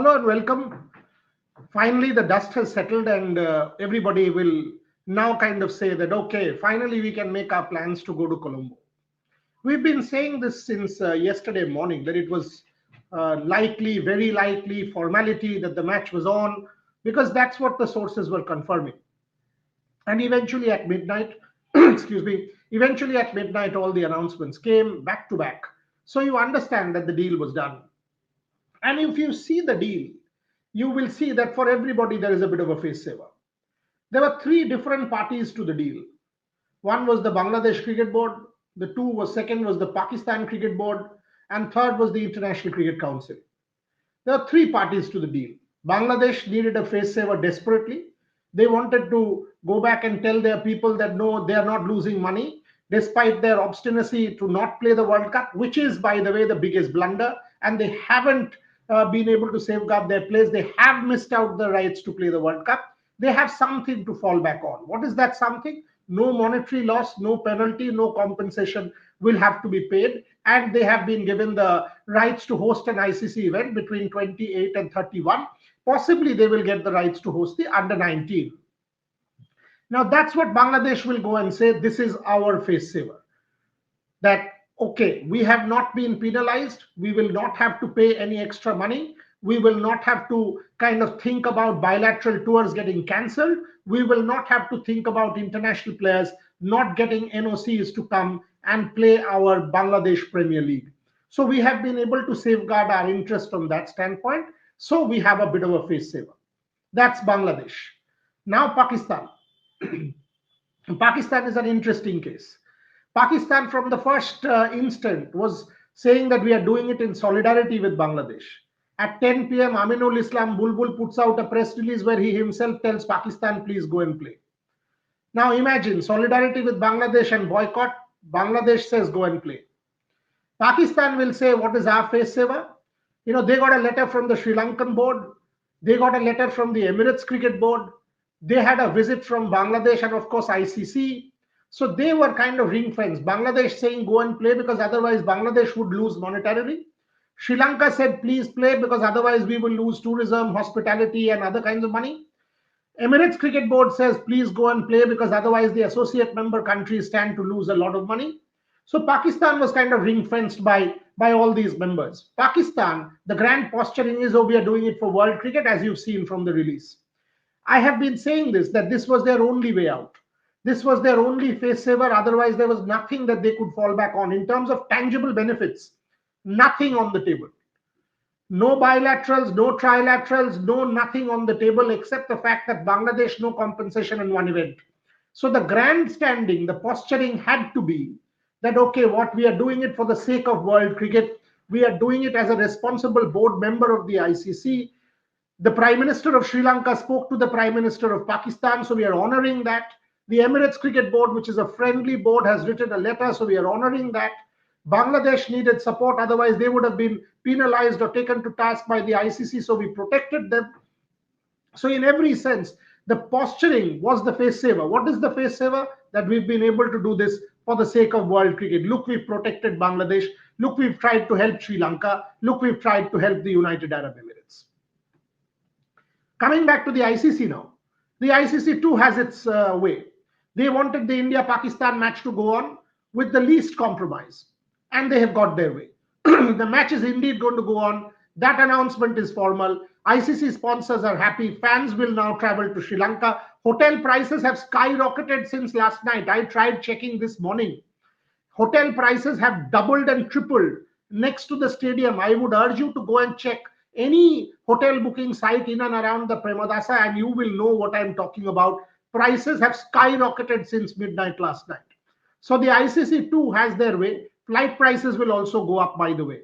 Hello and welcome. Finally, the dust has settled, and everybody will now kind of say that, okay, finally we can make our plans to go to Colombo. We've been saying this since yesterday morning that it was likely, very likely formality that the match was on because that's what the sources were confirming. And eventually at midnight, excuse me, eventually at midnight, all the announcements came back to back. So you understand that the deal was done. And if you see the deal, you will see that for everybody there is a bit of a face saver. There were three different parties to the deal. One was the Bangladesh Cricket Board, the second was the Pakistan Cricket Board, and third was the International Cricket Council. There are three parties to the deal. Bangladesh needed a face saver desperately. They wanted to go back and tell their people that no, they are not losing money, despite their obstinacy to not play the World Cup, which is, by the way, the biggest blunder. And they haven't been able to safeguard their place. They have missed out the rights to play the World Cup. They have something to fall back on. What is that something? No monetary loss, no penalty, no compensation will have to be paid. And they have been given the rights to host an ICC event between 28 and 31. Possibly they will get the rights to host the under 19. Now that's what Bangladesh will go and say, this is our face saver. That, okay, we have not been penalized. We will not have to pay any extra money. We will not have to kind of think about bilateral tours getting cancelled. We will not have to think about international players not getting NOCs to come and play our Bangladesh Premier League. So we have been able to safeguard our interest from that standpoint. So we have a bit of a face saver. That's Bangladesh. Now Pakistan. Pakistan is an interesting case. Pakistan from the first instant was saying that we are doing it in solidarity with Bangladesh. At 10 p.m., Aminul Islam Bulbul puts out a press release where he himself tells Pakistan, please go and play. Now imagine solidarity with Bangladesh and boycott. Bangladesh says go and play. Pakistan will say, what is our face saver? You know, they got a letter from the Sri Lankan board. They got a letter from the Emirates Cricket Board. They had a visit from Bangladesh and of course ICC. So they were kind of ring fenced. Bangladesh saying go and play because otherwise Bangladesh would lose monetarily. Sri Lanka said please play because otherwise we will lose tourism, hospitality and other kinds of money. Emirates Cricket Board says please go and play because otherwise the associate member countries stand to lose a lot of money. So Pakistan was kind of ring fenced by all these members. Pakistan, the grand posturing is, oh, we are doing it for world cricket, as you've seen from the release. I have been saying this, that this was their only way out. This was their only face saver. Otherwise, there was nothing that they could fall back on in terms of tangible benefits. Nothing on the table. No bilaterals, no trilaterals, no nothing on the table except the fact that Bangladesh, no compensation in one event. So the grandstanding, the posturing had to be that, okay, what we are doing it for the sake of world cricket. We are doing it as a responsible board member of the ICC. The Prime Minister of Sri Lanka spoke to the Prime Minister of Pakistan, so we are honoring that. The Emirates Cricket Board, which is a friendly board, has written a letter, so we are honoring that. Bangladesh needed support, otherwise they would have been penalized or taken to task by the ICC, so we protected them. So in every sense, the posturing was the face saver. What is the face saver? That we've been able to do this for the sake of world cricket. Look, we've protected Bangladesh. Look, we've tried to help Sri Lanka. Look, we've tried to help the United Arab Emirates. Coming back to the ICC now. The ICC too has its way. They wanted the India-Pakistan match to go on with the least compromise. And they have got their way. The match is indeed going to go on. That announcement is formal. ICC sponsors are happy. Fans will now travel to Sri Lanka. Hotel prices have skyrocketed since last night. I tried checking this morning. Hotel prices have doubled and tripled next to the stadium. I would urge you to go and check any hotel booking site in and around the Premadasa and you will know what I'm talking about. Prices have skyrocketed since midnight last night. So the ICC too has their way. Flight prices will also go up, by the way.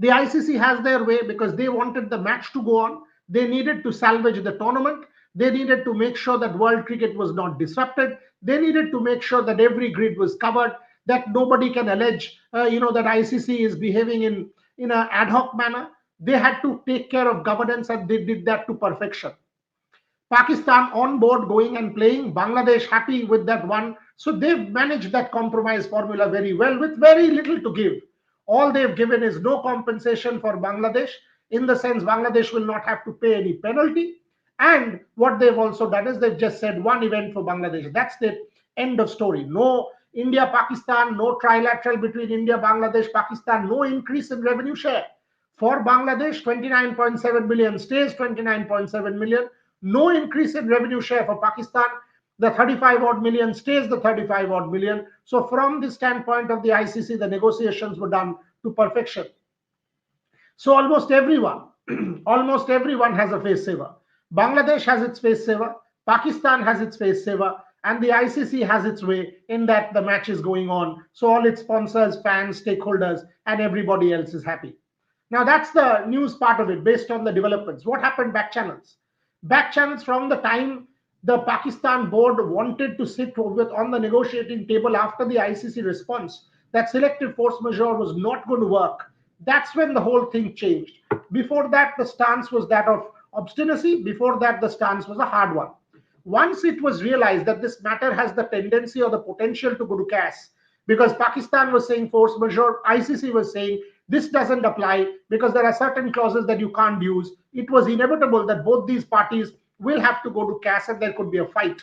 The ICC has their way because they wanted the match to go on. They needed to salvage the tournament. They needed to make sure that world cricket was not disrupted. They needed to make sure that every grid was covered, that nobody can allege, that ICC is behaving in an ad hoc manner. They had to take care of governance and they did that to perfection. Pakistan on board going and playing, Bangladesh happy with that one. So they've managed that compromise formula very well with very little to give. All they've given is no compensation for Bangladesh. in the sense Bangladesh will not have to pay any penalty. And what they've also done is they've just said one event for Bangladesh. That's the end of story. No India, Pakistan, no trilateral between India, Bangladesh, Pakistan, no increase in revenue share. For Bangladesh, 29.7 billion stays 29.7 million. No increase in revenue share for Pakistan. The 35 odd million stays the 35 odd million. So from the standpoint of the ICC, the negotiations were done to perfection. So almost everyone, almost everyone has a face saver. Bangladesh has its face saver, Pakistan has its face saver, and the ICC has its way in that the match is going on. So all its sponsors, fans, stakeholders, and everybody else is happy. Now that's the news part of it based on the developments. What happened back channels? Back channels from the time the Pakistan board wanted to sit on the negotiating table after the ICC response that selective force majeure was not going to work. That's when the whole thing changed. Before that, the stance was that of obstinacy. Before that, the stance was a hard one. Once it was realized that this matter has the tendency or the potential to go to CAS, because Pakistan was saying force majeure, ICC was saying this doesn't apply because there are certain clauses that you can't use, it was inevitable that both these parties will have to go to CAS and there could be a fight.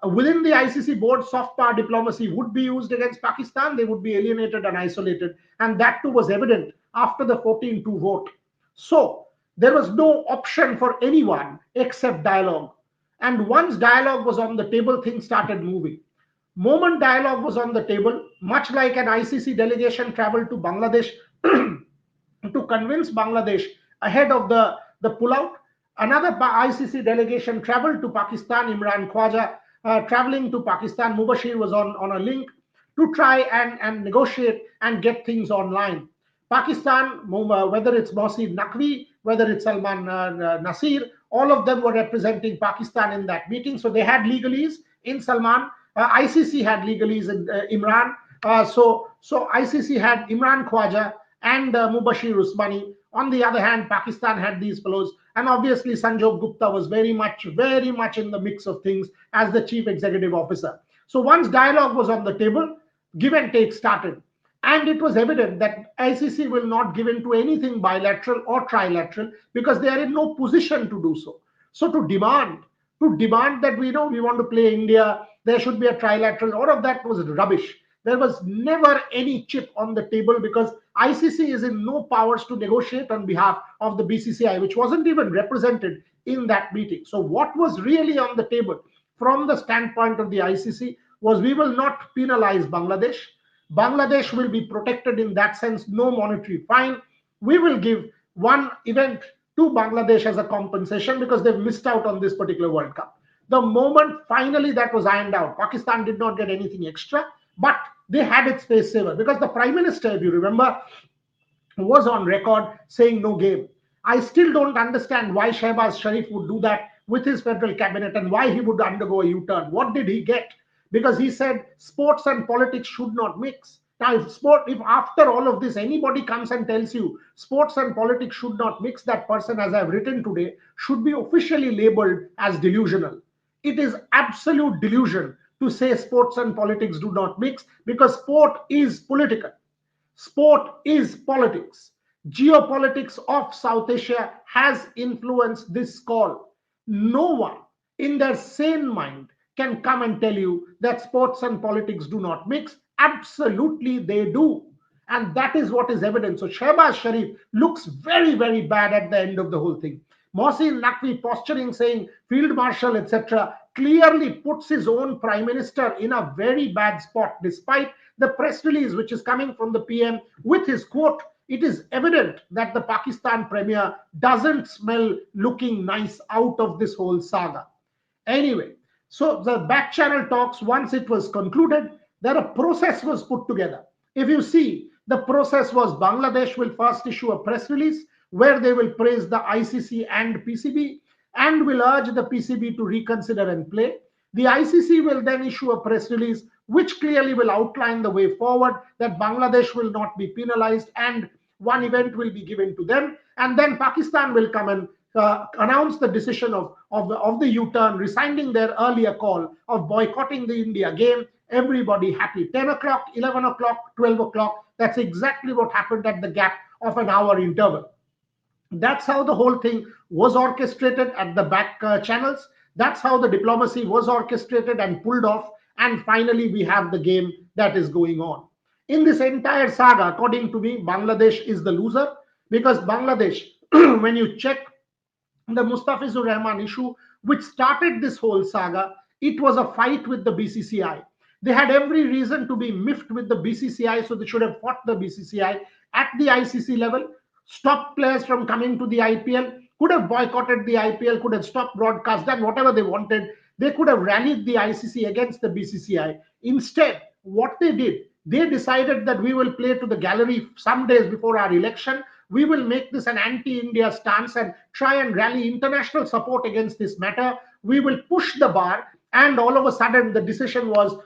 Within the ICC board, soft power diplomacy would be used against Pakistan. They would be alienated and isolated. And that too was evident after the 14-2 vote. So there was no option for anyone except dialogue. And once dialogue was on the table, things started moving. Moment dialogue was on the table, much like an ICC delegation traveled to Bangladesh to convince Bangladesh ahead of the pullout. Another ICC delegation traveled to Pakistan, Imran Khwaja, traveling to Pakistan. Mubashir was on a link to try and negotiate and get things online. Pakistan, whether it's Mohsin Naqvi, whether it's Salman Nasir, all of them were representing Pakistan in that meeting. So they had legalese in Salman. ICC had legalese in Imran. So ICC had Imran Khwaja and Mubashir Usmani. On the other hand, Pakistan had these fellows. And obviously, Sanjog Gupta was very much in the mix of things as the chief executive officer. So once dialogue was on the table, give and take started. And it was evident that ICC will not give in to anything bilateral or trilateral because they are in no position to do so. So to demand that we want to play India, there should be a trilateral, all of that was rubbish. There was never any chip on the table because ICC is in no powers to negotiate on behalf of the BCCI, which wasn't even represented in that meeting. So what was really on the table from the standpoint of the ICC was we will not penalize Bangladesh. Bangladesh will be protected in that sense, no monetary fine. We will give one event to Bangladesh as a compensation because they've missed out on this particular World Cup. The moment finally that was ironed out, Pakistan did not get anything extra, but they had its face saver because the Prime Minister, if you remember, was on record saying no game. I still don't understand why Shehbaz Sharif would do that with his federal cabinet and why he would undergo a U-turn. What did he get? Because he said sports and politics should not mix. Now, if after all of this anybody comes and tells you sports and politics should not mix, that person, as I've written today, should be officially labeled as delusional. It is absolute delusion to say sports and politics do not mix because sport is political. Sport is politics. Geopolitics of South Asia has influenced this call. No one in their sane mind can come and tell you that sports and politics do not mix. Absolutely they do. And that is what is evident. So Shehbaz Sharif looks very, very bad at the end of the whole thing. Mohsin Naqvi posturing, saying Field Marshal, etc., clearly puts his own Prime Minister in a very bad spot. Despite the press release which is coming from the PM with his quote, it is evident that the Pakistan Premier doesn't smell looking nice out of this whole saga. Anyway, so the back channel talks, once it was concluded, that a process was put together. If you see, the process was Bangladesh will first issue a press release where they will praise the ICC and PCB and will urge the PCB to reconsider and play. The ICC will then issue a press release which clearly will outline the way forward, that Bangladesh will not be penalized and one event will be given to them. And then Pakistan will come and announce the decision of the U-turn, rescinding their earlier call of boycotting the India game. Everybody happy. 10 o'clock, 11 o'clock, 12 o'clock. That's exactly what happened at the gap of an hour interval. That's how the whole thing was orchestrated at the back channels. That's how the diplomacy was orchestrated and pulled off. And finally, we have the game that is going on. In this entire saga, according to me, Bangladesh is the loser, because Bangladesh, when you check the Mustafizur Rahman issue, which started this whole saga, it was a fight with the BCCI. They had every reason to be miffed with the BCCI, so they should have fought the BCCI at the ICC level, stopped players from coming to the IPL, could have boycotted the IPL, could have stopped broadcast, done whatever they wanted. They could have rallied the ICC against the BCCI. Instead, what they did, they decided that we will play to the gallery some days before our election. We will make this an anti-India stance and try and rally international support against this matter. We will push the bar, and all of a sudden the decision was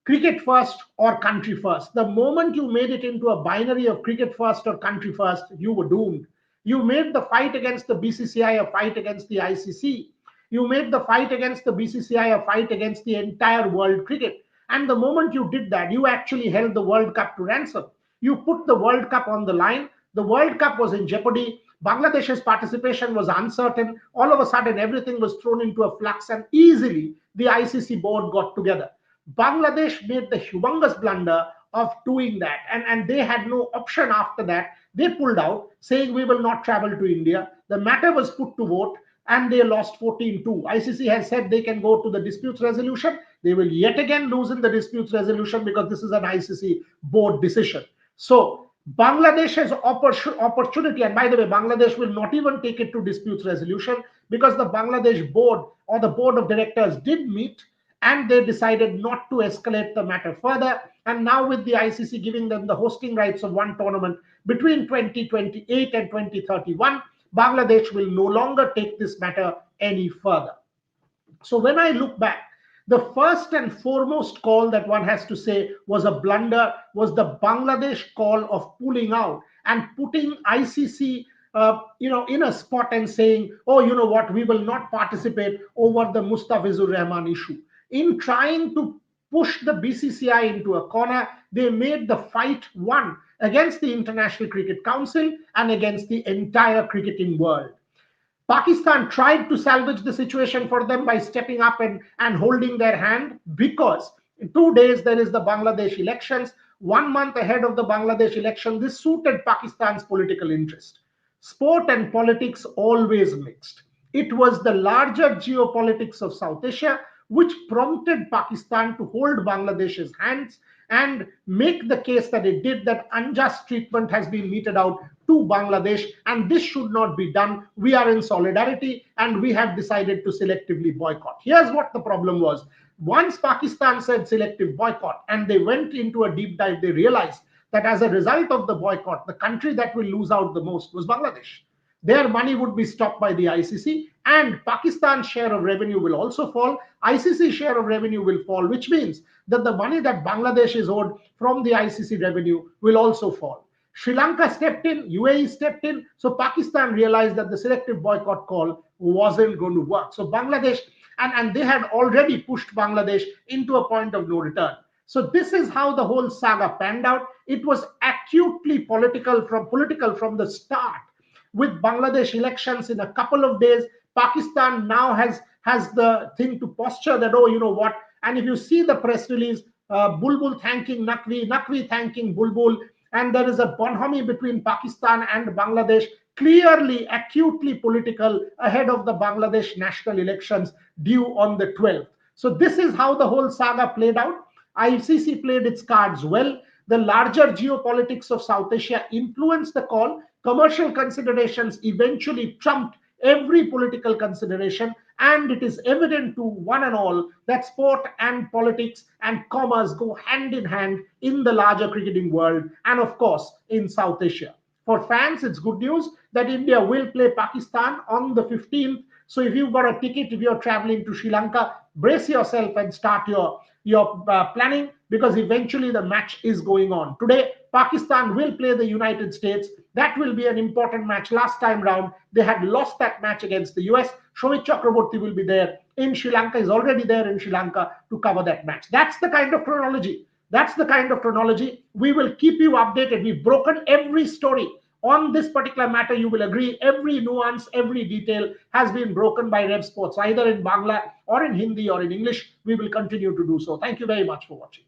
cricket first or country first. The moment you made it into a binary of cricket first or country first, you were doomed. You made the fight against the BCCI a fight against the ICC. You made the fight against the BCCI a fight against the entire world cricket. And the moment you did that, you actually held the World Cup to ransom. You put the World Cup on the line. The World Cup was in jeopardy. Bangladesh's participation was uncertain. All of a sudden, everything was thrown into a flux, and easily the ICC board got together. Bangladesh made the humongous blunder of doing that, and they had no option after that. They pulled out, saying we will not travel to India. The matter was put to vote, and they lost 14-2. ICC has said they can go to the disputes resolution. They will yet again lose in the disputes resolution, because this is an ICC board decision. So Bangladesh has opportunity, and by the way, Bangladesh will not even take it to disputes resolution, because the Bangladesh board or the board of directors did meet, and they decided not to escalate the matter further. And now, with the ICC giving them the hosting rights of one tournament between 2028 and 2031, Bangladesh will no longer take this matter any further. So when I look back, the first and foremost call that one has to say was a blunder was the Bangladesh call of pulling out and putting ICC in a spot and saying, oh, you know what, we will not participate over the Mustafizur Rahman issue. In trying to push the BCCI into a corner, they made the fight one against the International Cricket Council and against the entire cricketing world. Pakistan tried to salvage the situation for them by stepping up and holding their hand, because in 2 days there is the Bangladesh elections. 1 month ahead of the Bangladesh election, this suited Pakistan's political interest. Sport and politics always mixed. It was the larger geopolitics of South Asia which prompted Pakistan to hold Bangladesh's hands and make the case that it did, that unjust treatment has been meted out to Bangladesh, and this should not be done. We are in solidarity, and we have decided to selectively boycott. Here's what the problem was. Once Pakistan said selective boycott, and they went into a deep dive, they realized that as a result of the boycott, the country that will lose out the most was Bangladesh. Their money would be stopped by the ICC, and Pakistan's share of revenue will also fall. ICC share of revenue will fall, which means that the money that Bangladesh is owed from the ICC revenue will also fall. Sri Lanka stepped in, UAE stepped in, so Pakistan realized that the selective boycott call wasn't going to work. So Bangladesh, and they had already pushed Bangladesh into a point of no return. So this is how the whole saga panned out. It was acutely political from the start. With Bangladesh elections in a couple of days, Pakistan now has the thing to posture that, oh, you know what? And if you see the press release, Bulbul thanking Naqvi, Naqvi thanking Bulbul, and there is a bonhomie between Pakistan and Bangladesh, clearly acutely political ahead of the Bangladesh national elections due on the 12th. So this is how the whole saga played out. ICC played its cards well. The larger geopolitics of South Asia influenced the call. Commercial considerations eventually trumped every political consideration, and it is evident to one and all that sport and politics and commerce go hand in hand in the larger cricketing world, and of course in South Asia. For fans, it's good news that India will play Pakistan on the 15th. So if you've got a ticket, if you're traveling to Sri Lanka, brace yourself and start your planning, because eventually the match is going on. Today, Pakistan will play the United States. That will be an important match. Last time round, they had lost that match against the US. Shomit Chakraborty will be there in Sri Lanka, is already there in Sri Lanka to cover that match. That's the kind of chronology. We will keep you updated. We've broken every story On this particular matter, you will agree every nuance, every detail has been broken by Revsportz, either in Bangla or in Hindi or in English. We will continue to do so. Thank you very much for watching.